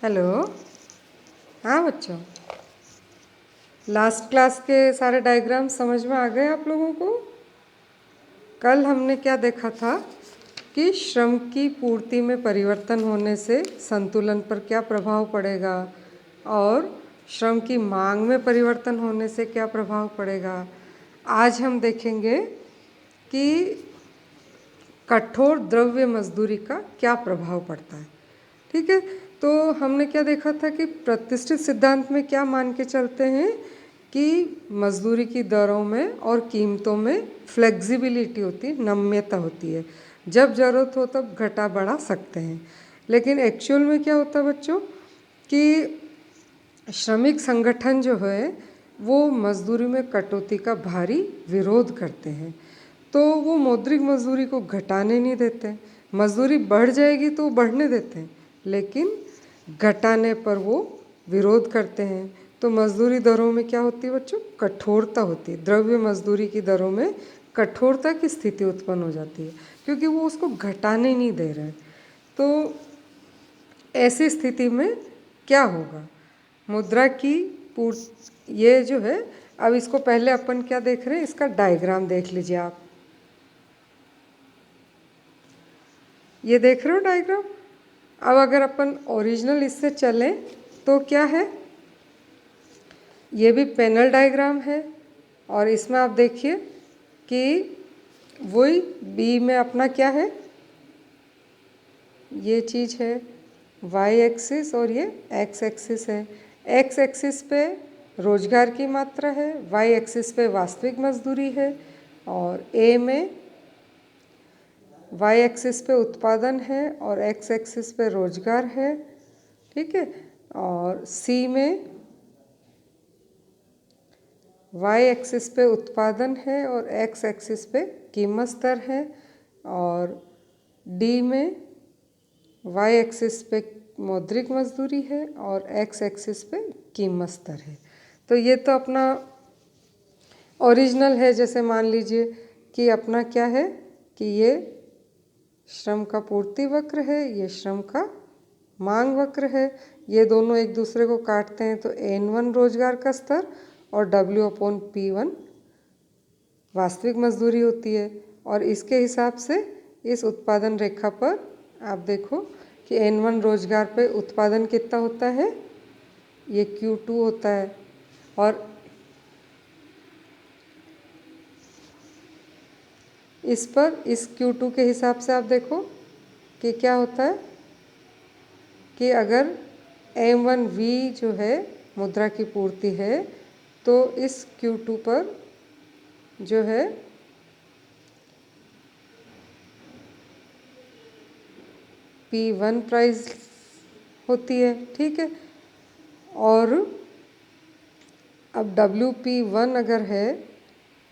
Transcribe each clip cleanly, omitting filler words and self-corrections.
Hello. हाँ बच्चों, last class के सारे डायग्राम समझ में आ गए आप लोगों को? कल हमने क्या देखा था कि श्रम की पूर्ति में परिवर्तन होने से संतुलन पर क्या प्रभाव पड़ेगा और श्रम की मांग में परिवर्तन होने से क्या प्रभाव पड़ेगा। आज हम देखेंगे कि कठोर द्रव्य मजदूरी का क्या प्रभाव पड़ता है। ठीक है, तो हमने क्या देखा था कि प्रतिष्ठित सिद्धांत में क्या मान के चलते हैं कि मजदूरी की दरों में और कीमतों में फ्लेक्सिबिलिटी होती है, नम्यता होती है। जब ज़रूरत हो तब घटा बढ़ा सकते हैं। लेकिन एक्चुअल में क्या होता है बच्चों कि श्रमिक संगठन जो है वो मजदूरी में कटौती का भारी विरोध करते हैं। तो वो मौद्रिक मजदूरी को घटाने नहीं देते। मजदूरी बढ़ जाएगी तो बढ़ने देते हैं, लेकिन घटाने पर वो विरोध करते हैं। तो मजदूरी दरों में क्या होती है बच्चों? कठोरता होती है। द्रव्य मजदूरी की दरों में कठोरता की स्थिति उत्पन्न हो जाती है, क्योंकि वो उसको घटाने नहीं दे रहे। तो ऐसी स्थिति में क्या होगा? मुद्रा की पूर्ति, ये जो है, अब इसको पहले अपन क्या देख रहे हैं, इसका डायग्राम देख लीजिए आप। ये देख रहे हो डायग्राम? अब अगर अपन ओरिजिनल इससे चलें तो क्या है, ये भी पैनल डायग्राम है और इसमें आप देखिए कि वही बी में अपना क्या है, ये चीज़ है वाई एक्सिस और ये एक्स एक्सिस है। एक्स एक्सिस पे रोजगार की मात्रा है, वाई एक्सिस पे वास्तविक मजदूरी है, और ए में वाई एक्सिस पे उत्पादन है और एक्स एक्सिस पे रोजगार है। ठीक है, और सी में वाई एक्सिस पे उत्पादन है और एक्स एक्सिस पे कीमत स्तर है, और डी में वाई एक्सिस पे मौद्रिक मजदूरी है और एक्स एक्सिस पे कीमत स्तर है। तो ये तो अपना ओरिजिनल है। जैसे मान लीजिए कि अपना क्या है कि ये श्रम का पूर्ति वक्र है, ये श्रम का मांग वक्र है। ये दोनों एक दूसरे को काटते हैं तो N1 रोजगार का स्तर और W/P1 वास्तविक मजदूरी होती है। और इसके हिसाब से इस उत्पादन रेखा पर आप देखो कि N1 रोजगार पे उत्पादन कितना होता है, ये Q2 होता है। और इस पर इस Q2 के हिसाब से आप देखो कि क्या होता है कि अगर M1V जो है मुद्रा की पूर्ति है तो इस Q2 पर जो है P1 प्राइस होती है। ठीक है, और अब WP1 अगर है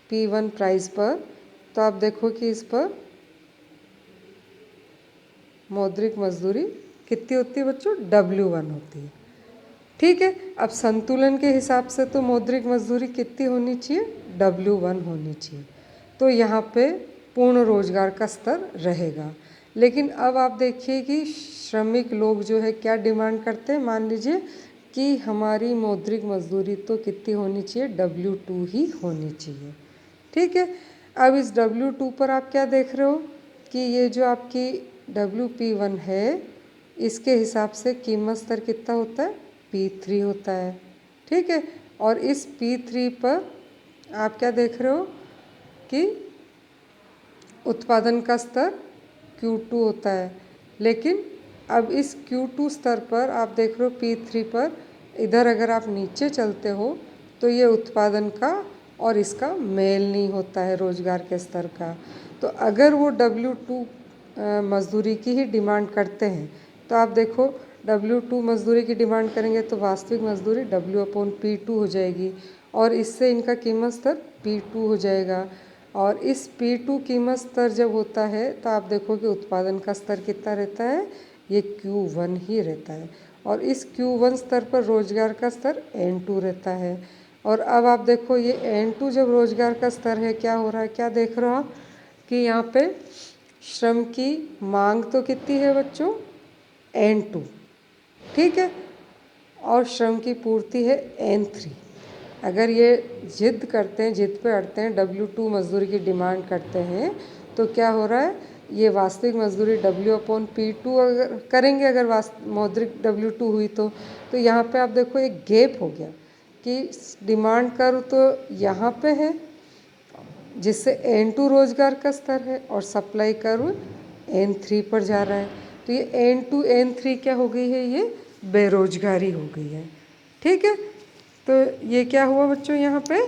P1 प्राइस पर, तो आप देखो कि इस पर मौद्रिक मजदूरी कितनी होती है बच्चों? W1 होती है। ठीक है, अब संतुलन के हिसाब से तो मौद्रिक मजदूरी कितनी होनी चाहिए? W1 होनी चाहिए। तो यहाँ पे पूर्ण रोजगार का स्तर रहेगा। लेकिन अब आप देखिए कि श्रमिक लोग जो है क्या डिमांड करते हैं। मान लीजिए कि हमारी मौद्रिक मजदूरी तो कितनी होनी चाहिए? W2 ही होनी चाहिए। ठीक है, अब इस W2 पर आप क्या देख रहे हो कि ये जो आपकी WP1 है इसके हिसाब से कीमत स्तर कितना होता है? P3 होता है। ठीक है, और इस P3 पर आप क्या देख रहे हो कि उत्पादन का स्तर Q2 होता है। लेकिन अब इस Q2 स्तर पर आप देख रहे हो P3 पर, इधर अगर आप नीचे चलते हो तो ये उत्पादन का और इसका मेल नहीं होता है रोजगार के स्तर का। तो अगर वो W2 मजदूरी की ही डिमांड करते हैं तो आप देखो W2 मजदूरी की डिमांड करेंगे तो वास्तविक मजदूरी W/P2 हो जाएगी और इससे इनका कीमत स्तर P2 हो जाएगा। और इस P2 कीमत स्तर जब होता है तो आप देखो कि उत्पादन का स्तर कितना रहता है? ये Q1 ही रहता है। और इस Q1 स्तर पर रोजगार का स्तर N2 रहता है। और अब आप देखो ये N2 जब रोजगार का स्तर है, क्या हो रहा है? क्या देख रहे हो आप कि यहाँ पे श्रम की मांग तो कितनी है बच्चों? N2। ठीक है। और श्रम की पूर्ति है N3। अगर ये जिद करते हैं, जिद पे अड़ते हैं, W2 मजदूरी की डिमांड करते हैं, तो क्या हो रहा है, ये वास्तविक मजदूरी W/P2 अगर करेंगे, अगर मौद्रिक W2 हुई तो यहाँ पे आप देखो एक गैप हो गया कि डिमांड करूँ तो यहाँ पे है, जिससे N2 रोजगार का स्तर है, और सप्लाई करूँ N3 पर जा रहा है। तो ये N2 N3 क्या हो गई है, ये बेरोजगारी हो गई है। ठीक है, तो ये क्या हुआ बच्चों यहाँ पे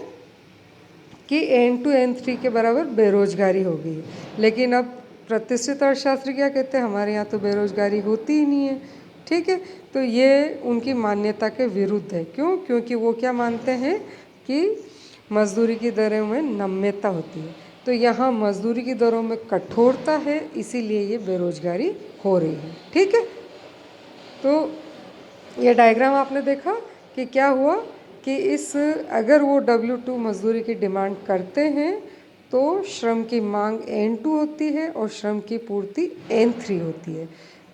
कि N2 N3 के बराबर बेरोजगारी हो गई है। लेकिन अब प्रतिष्ठित अर्थशास्त्री क्या कहते हैं, हमारे यहाँ तो बेरोजगारी होती ही नहीं है। ठीक है, तो ये उनकी मान्यता के विरुद्ध है। क्यों? क्योंकि वो क्या मानते हैं कि मजदूरी की दरों में नम्यता होती है। तो यहाँ मजदूरी की दरों में कठोरता है, इसीलिए ये बेरोजगारी हो रही है। ठीक है, तो ये डायग्राम आपने देखा कि क्या हुआ कि अगर वो W2 मजदूरी की डिमांड करते हैं तो श्रम की मांग N2 होती है और श्रम की पूर्ति N3 होती है।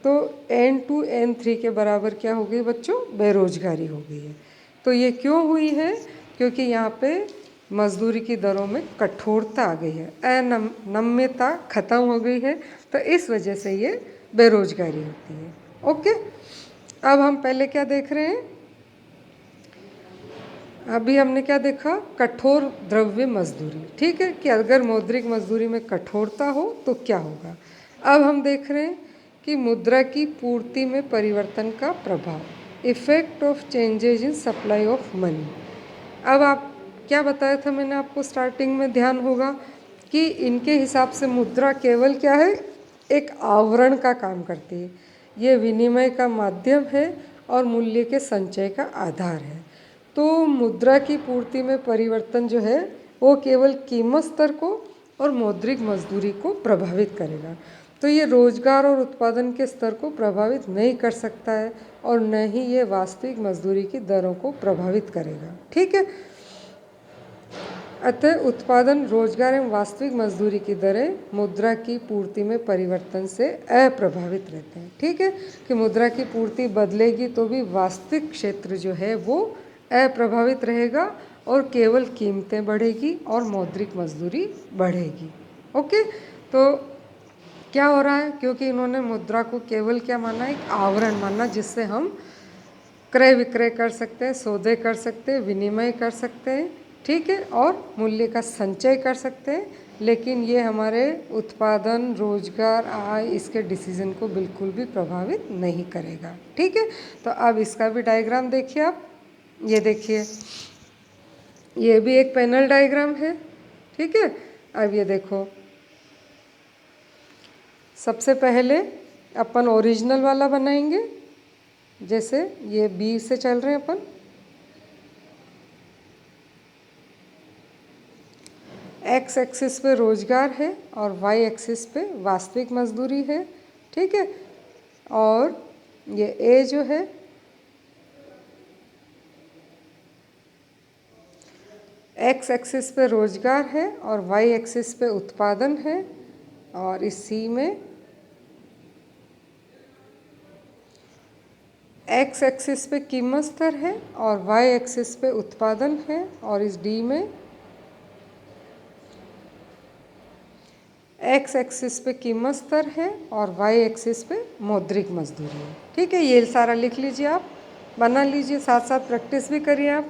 तो N2 N3 के बराबर क्या हो गई बच्चों, बेरोजगारी हो गई है। तो ये क्यों हुई है? क्योंकि यहाँ पे मजदूरी की दरों में कठोरता आ गई है, अनम्यता खत्म हो गई है, तो इस वजह से ये बेरोजगारी होती है। ओके, अब हम पहले क्या देख रहे हैं, अभी हमने क्या देखा, कठोर द्रव्य मजदूरी। ठीक है, कि अगर मौद्रिक मजदूरी में कठोरता हो तो क्या होगा। अब हम देख रहे हैं कि मुद्रा की पूर्ति में परिवर्तन का प्रभाव, effect of changes in supply of money. अब आप क्या बताया था मैंने आपको स्टार्टिंग में, ध्यान होगा कि इनके हिसाब से मुद्रा केवल क्या है, एक आवरण का काम करती है। ये विनिमय का माध्यम है और मूल्य के संचय का आधार है। तो मुद्रा की पूर्ति में परिवर्तन जो है वो केवल कीमत स्तर को और मौद्रिक मजदूरी को प्रभावित करेगा। तो ये रोजगार और उत्पादन के स्तर को प्रभावित नहीं कर सकता है और न ही ये वास्तविक मजदूरी की दरों को प्रभावित करेगा। ठीक है, अतः उत्पादन, रोजगार एवं वास्तविक मजदूरी की दरें मुद्रा की पूर्ति में परिवर्तन से अप्रभावित रहते हैं। ठीक है, कि मुद्रा की पूर्ति बदलेगी तो भी वास्तविक क्षेत्र जो है वो अप्रभावित रहेगा और केवल कीमतें बढ़ेगी और मौद्रिक मजदूरी बढ़ेगी। ओके, तो क्या हो रहा है, क्योंकि इन्होंने मुद्रा को केवल क्या माना, एक आवरण माना जिससे हम क्रय विक्रय कर सकते हैं, सौदे कर सकते हैं, विनिमय कर सकते हैं। ठीक है, और मूल्य का संचय कर सकते हैं, लेकिन ये हमारे उत्पादन, रोजगार, आय, इसके डिसीजन को बिल्कुल भी प्रभावित नहीं करेगा। ठीक है, तो अब इसका भी डायग्राम देखिए आप, ये देखिए, ये भी एक पैनल डायग्राम है। ठीक है, अब ये देखो, सबसे पहले अपन ओरिजिनल वाला बनाएंगे, जैसे ये बी से चल रहे हैं अपन, एक्स एक्सिस पे रोजगार है और वाई एक्सिस पे वास्तविक मजदूरी है। ठीक है, और ये ए जो है एक्स एक्सिस पे रोजगार है और वाई एक्सिस पे उत्पादन है, और इस सी में एक्स एक्सिस पे कीमत स्तर है और वाई एक्सिस पे उत्पादन है, और इस डी में एक्स एक्सिस पे कीमत स्तर है और वाई एक्सिस पे मौद्रिक मजदूरी है। ठीक है, ये सारा लिख लीजिए, आप बना लीजिए, साथ साथ प्रैक्टिस भी करिए आप।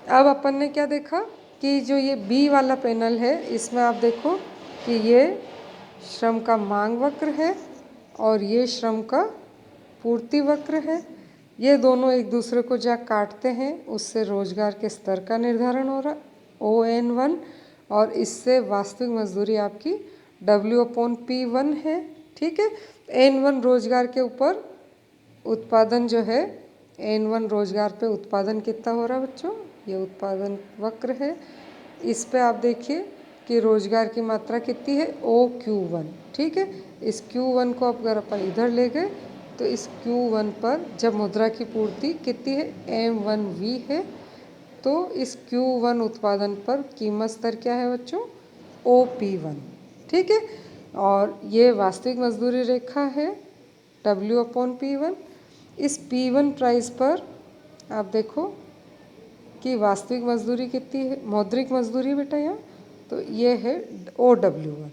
अब अपन ने क्या देखा कि जो ये बी वाला पैनल है, इसमें आप देखो कि ये श्रम का मांग वक्र है और ये श्रम का पूर्ति वक्र है। ये दोनों एक दूसरे को जा काटते हैं, उससे रोजगार के स्तर का निर्धारण हो रहा ON1, और इससे वास्तविक मजदूरी आपकी W/P1 है। ठीक है, N1 रोजगार के ऊपर उत्पादन जो है, N1 रोजगार पे उत्पादन कितना हो रहा है बच्चों, ये उत्पादन वक्र है। इस पे आप देखिए कि रोजगार की मात्रा कितनी है, OQ1। ठीक है, इस Q1 को अगर अपन इधर ले गए तो इस Q1 पर जब मुद्रा की पूर्ति कितनी है, M1V है, तो इस Q1 उत्पादन पर कीमत स्तर क्या है बच्चों, OP1। ठीक है, और ये वास्तविक मजदूरी रेखा है W/P1, इस P1 प्राइस पर आप देखो कि वास्तविक मजदूरी कितनी है, मौद्रिक मजदूरी बेटा यहाँ, तो ये है OW1,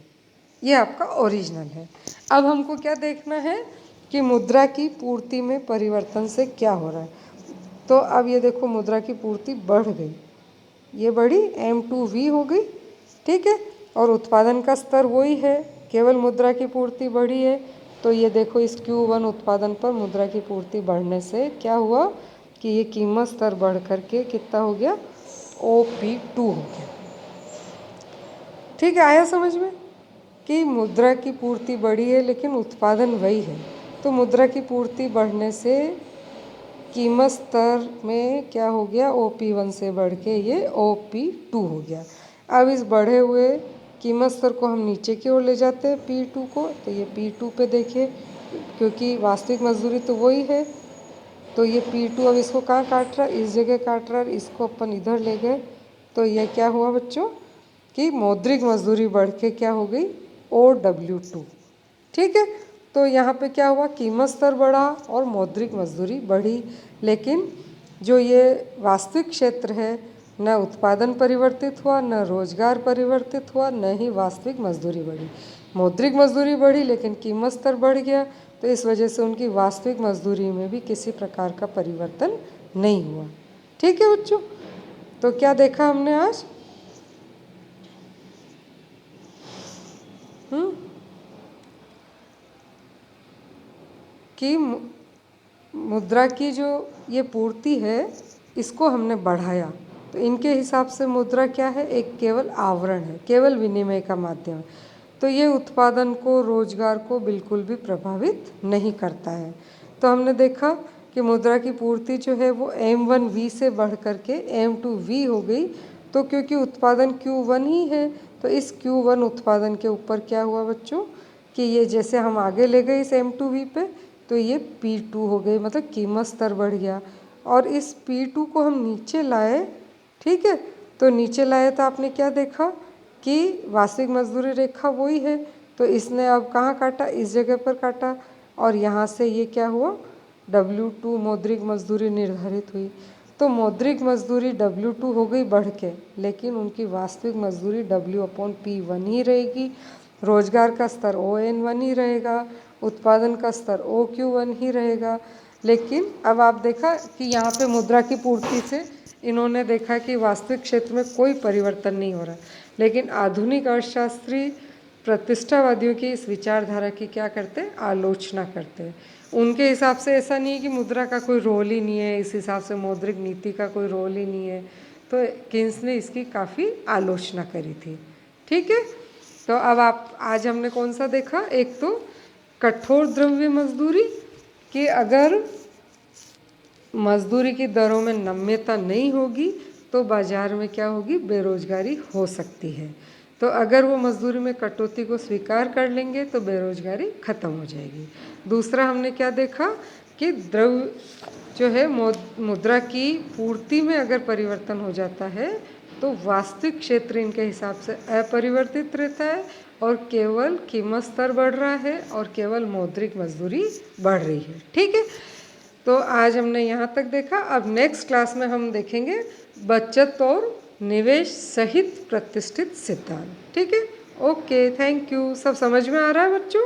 ये आपका ओरिजिनल है। अब हमको क्या देखना है कि मुद्रा की पूर्ति में परिवर्तन से क्या हो रहा है। तो अब ये देखो मुद्रा की पूर्ति बढ़ गई, ये बढ़ी M2V हो गई, ठीक है, और उत्पादन का स्तर वही है, केवल मुद्रा की पूर्ति बढ़ी है। तो ये देखो इस Q1 उत्पादन पर मुद्रा की पूर्ति बढ़ने से क्या हुआ कि ये कीमत स्तर बढ़ करके कितना हो गया, OP2 हो गया। ठीक है, आया समझ में कि मुद्रा की पूर्ति बढ़ी है लेकिन उत्पादन वही है। तो मुद्रा की पूर्ति बढ़ने से कीमत स्तर में क्या हो गया, OP1 से बढ़ के ये OP2 हो गया। अब इस बढ़े हुए कीमत स्तर को हम नीचे की ओर ले जाते हैं P2 को, तो ये P2 पे देखिए, क्योंकि वास्तविक मजदूरी तो वही है, तो ये P2 अब इसको कहाँ काट रहा है, इस जगह काट रहा है, इसको अपन इधर ले गए, तो ये क्या हुआ बच्चों कि मौद्रिक मजदूरी बढ़ के क्या हो गई, OW2। ठीक है, तो यहाँ पे क्या हुआ, कीमत स्तर बढ़ा और मौद्रिक मजदूरी बढ़ी, लेकिन जो ये वास्तविक क्षेत्र है, न उत्पादन परिवर्तित हुआ, न रोजगार परिवर्तित हुआ, न ही वास्तविक मजदूरी बढ़ी। मौद्रिक मजदूरी बढ़ी लेकिन कीमत स्तर बढ़ गया, तो इस वजह से उनकी वास्तविक मजदूरी में भी किसी प्रकार का परिवर्तन नहीं हुआ। ठीक है बच्चों, तो क्या देखा हमने आज, कि मुद्रा की जो ये पूर्ति है इसको हमने बढ़ाया, तो इनके हिसाब से मुद्रा क्या है, एक केवल आवरण है, केवल विनिमय का माध्यम है, तो ये उत्पादन को, रोजगार को बिल्कुल भी प्रभावित नहीं करता है। तो हमने देखा कि मुद्रा की पूर्ति जो है वो M1V से बढ़ करके M2V हो गई, तो क्योंकि उत्पादन Q1 ही है, तो इस Q1 उत्पादन के ऊपर क्या हुआ बच्चों कि ये जैसे हम आगे ले गए इस M2V पे, तो ये P2 हो गई, मतलब कीमत स्तर बढ़ गया, और इस P2 को हम नीचे लाए, ठीक है, तो नीचे लाए तो आपने क्या देखा कि वास्तविक मजदूरी रेखा वही है, तो इसने अब कहाँ काटा, इस जगह पर काटा, और यहाँ से ये क्या हुआ, W2 मौद्रिक मजदूरी निर्धारित हुई। तो मौद्रिक मजदूरी W2 हो गई बढ़ के, लेकिन उनकी वास्तविक मजदूरी W/P1 ही रहेगी, रोजगार का स्तर ON1 ही रहेगा, उत्पादन का स्तर OQ1 ही रहेगा। लेकिन अब आप देखा कि यहाँ पे मुद्रा की पूर्ति से इन्होंने देखा कि वास्तविक क्षेत्र में कोई परिवर्तन नहीं हो रहा, लेकिन आधुनिक अर्थशास्त्री प्रतिष्ठावादियों की इस विचारधारा की क्या करते हैं, आलोचना करते हैं। उनके हिसाब से ऐसा नहीं है कि मुद्रा का कोई रोल ही नहीं है, इस हिसाब से मौद्रिक नीति का कोई रोल ही नहीं है, तो किन्स ने इसकी काफ़ी आलोचना करी थी। ठीक है, तो अब आप आज हमने कौन सा देखा, एक तो कठोर द्रव्य मजदूरी, कि अगर मजदूरी की दरों में नम्यता नहीं होगी तो बाजार में क्या होगी, बेरोजगारी हो सकती है, तो अगर वो मजदूरी में कटौती को स्वीकार कर लेंगे तो बेरोजगारी खत्म हो जाएगी। दूसरा हमने क्या देखा कि द्रव्य जो है मुद्रा की पूर्ति में अगर परिवर्तन हो जाता है तो वास्तविक क्षेत्र इनके हिसाब से अपरिवर्तित रहता है और केवल कीमत स्तर बढ़ रहा है और केवल मौद्रिक मजदूरी बढ़ रही है। ठीक है, तो आज हमने यहाँ तक देखा। अब नेक्स्ट क्लास में हम देखेंगे बचत और निवेश सहित प्रतिष्ठित सिद्धांत। ठीक है, ओके, थैंक यू। सब समझ में आ रहा है बच्चों?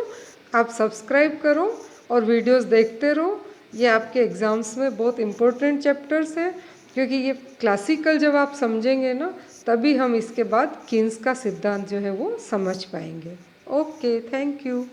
आप सब्सक्राइब करो और वीडियोस देखते रहो, ये आपके एग्ज़ाम्स में बहुत इम्पोर्टेंट चैप्टर्स हैं, क्योंकि ये क्लासिकल जब आप समझेंगे ना तभी हम इसके बाद किन्स का सिद्धांत जो है वो समझ पाएंगे। Okay, thank you.